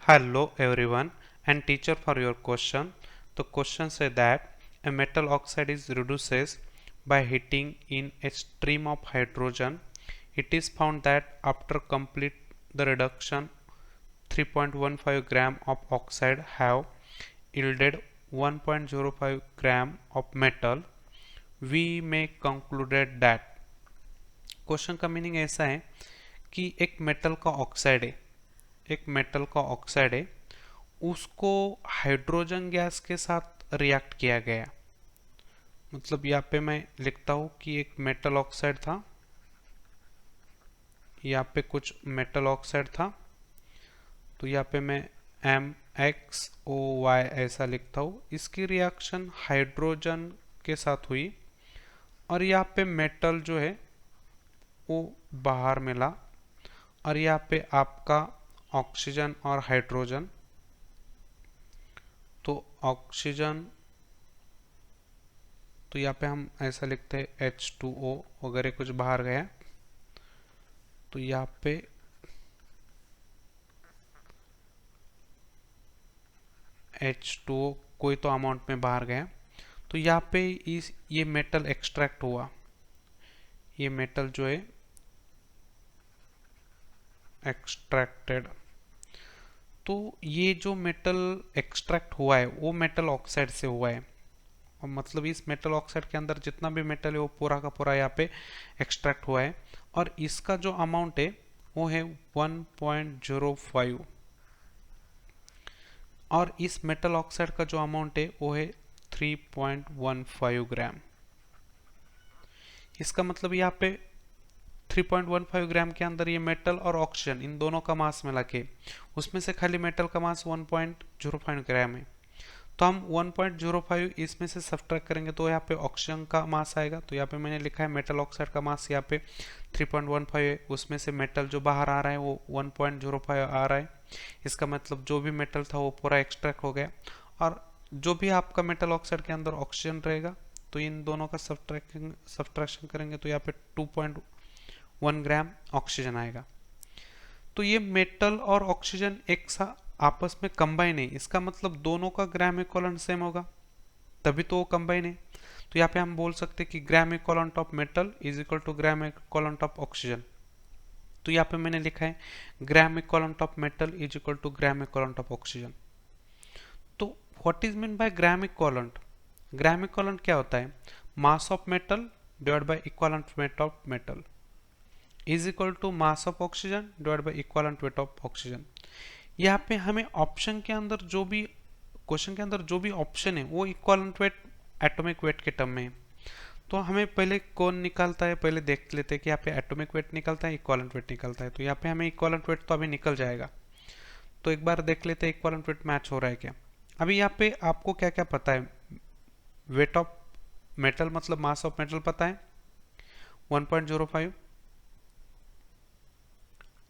Hello everyone and teacher for your question. The question says that a metal oxide is reduces by heating in a stream of hydrogen. It is found that after complete the reduction 3.15 gram of oxide have yielded 1.05 gram of metal. We may concluded that question का meaning ऐसा है कि एक metal का oxide है एक metal का oxide है उसको हाइड्रोजन गैस के साथ रिएक्ट किया गया। मतलब यहाँ पे मैं लिखता हूँ कि एक मेटल ऑक्साइड था, यहाँ पे कुछ मेटल ऑक्साइड था, तो यहाँ पे मैं MXOY ऐसा लिखता हूँ। इसकी रिएक्शन हाइड्रोजन के साथ हुई और यहाँ पे मेटल जो है वो बाहर मिला और यहाँ पे आपका ऑक्सीजन और हाइड्रोजन, तो ऑक्सीजन तो यहाँ पे हम ऐसा लिखते हैं H2O वगैरह कुछ बाहर गया, तो यहाँ पे H2O कोई तो अमाउंट में बाहर गया, तो यहाँ पे ये मेटल एक्सट्रैक्ट हुआ। ये मेटल जो है एक्सट्रैक्टेड, तो ये जो मेटल एक्सट्रैक्ट हुआ है वो मेटल ऑक्साइड से हुआ है। और मतलब इस मेटल ऑक्साइड के अंदर जितना भी मेटल है वो पूरा का पूरा यहाँ पे एक्सट्रैक्ट हुआ है और इसका जो अमाउंट है वो है 1.05 और इस मेटल ऑक्साइड का जो अमाउंट है वो है 3.15 ग्राम। इसका मतलब यहाँ पे 3.15 ग्राम के अंदर ये मेटल और ऑक्सीजन इन दोनों का मास मिला के उसमें से खाली मेटल का मास 1.05 ग्राम है। तो हम 1.05 इसमें से सब्ट्रैक्ट करेंगे तो यहाँ पे ऑक्सीजन का मास आएगा। तो यहाँ पे मैंने लिखा है मेटल ऑक्साइड का मास यहाँ पे 3.15 है, उसमें से मेटल जो बाहर आ रहा है वो 1.05 आ रहा है। इसका मतलब जो भी मेटल था वो पूरा एक्सट्रैक्ट हो गया और जो भी आपका मेटल ऑक्साइड के अंदर ऑक्सीजन रहेगा तो इन दोनों का सब्ट्रैक्शन करेंगे तो यहाँ पे 2.1 ग्राम ऑक्सीजन आएगा। तो ये मेटल और ऑक्सीजन एक सा आपस में कंबाइन है, इसका मतलब दोनों का ग्राम इक्विवेलेंट सेम होगा तभी तो वो कंबाइन है। तो यहाँ पे हम बोल सकते हैं कि gram equivalent of metal is equal to gram equivalent of oxygen. तो यहाँ पे मैंने लिखा है gram equivalent of metal is equal to gram equivalent of oxygen. तो what is mean by gram equivalent? Gram equivalent क्या होता है? Mass of metal divide by equivalent weight of metal is equal to mass of oxygen divide by equivalent weight of oxygen. यहाँ पे हमें option के अंदर जो भी क्वेश्चन के अंदर जो भी ऑप्शन है वो इक्विवेलेंट वेट एटॉमिक वेट के टर्म में है। तो हमें पहले कौन निकालता है पहले देख लेते हैं कि यहाँ पे एटॉमिक वेट निकलता है इक्विवेलेंट वेट निकलता है। तो यहाँ पे हमें इक्विवेलेंट वेट तो अभी निकल जाएगा, तो एक बार देख लेते हैं इक्विवेलेंट वेट मैच हो रहा है क्या। अभी यहाँ पे आपको क्या क्या पता है? वेट ऑफ मेटल मतलब मास ऑफ मेटल पता है 1.05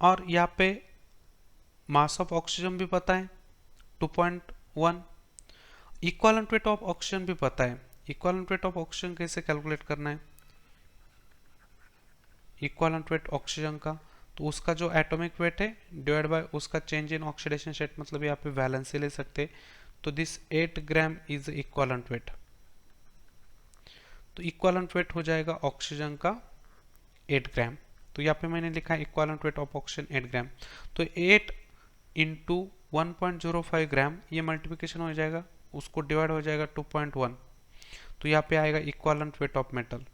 और यहाँ पे मास ऑफ ऑक्सीजन भी पता है 2.1। इक्विवेलेंट वेट ऑफ ऑक्सीजन भी पता है। इक्विवेलेंट वेट ऑफ ऑक्सीजन कैसे कैलकुलेट करना है? इक्विवेलेंट वेट ऑक्सीजन का तो उसका जो एटॉमिक वेट है डिवाइड बाय उसका चेंज इन ऑक्सीडेशन स्टेट, मतलब यहाँ पे वैलेंसी ले सकते। तो this 8 gram is equivalent weight. तो इक्विवेलेंट वेट हो जाएगा ऑक्सीजन का 8 ग्राम। तो यहाँ पे मैंने लिखा है इक्विवेलेंट वेट ऑफ ऑक्सीजन 8 ग्राम। तो 8 इंटू 1.05 ग्राम ये मल्टीप्लिकेशन हो जाएगा, उसको डिवाइड हो जाएगा 2.1, तो यहाँ पे आएगा इक्विवेलेंट वेट ऑफ मेटल।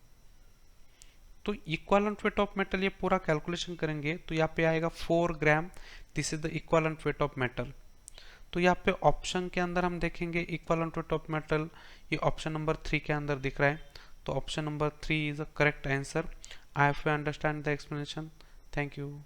तो इक्विवेलेंट वेट ऑफ मेटल ये पूरा कैलकुलेशन करेंगे तो यहाँ पे आएगा 4 gram. This is the equivalent weight of metal. तो यहाँ पे ऑप्शन के अंदर हम देखेंगे इक्विवेलेंट वेट ऑफ मेटल ये ऑप्शन नंबर 3 के अंदर दिख रहा है। तो option number 3 is the correct answer. I have to understand the explanation. Thank you.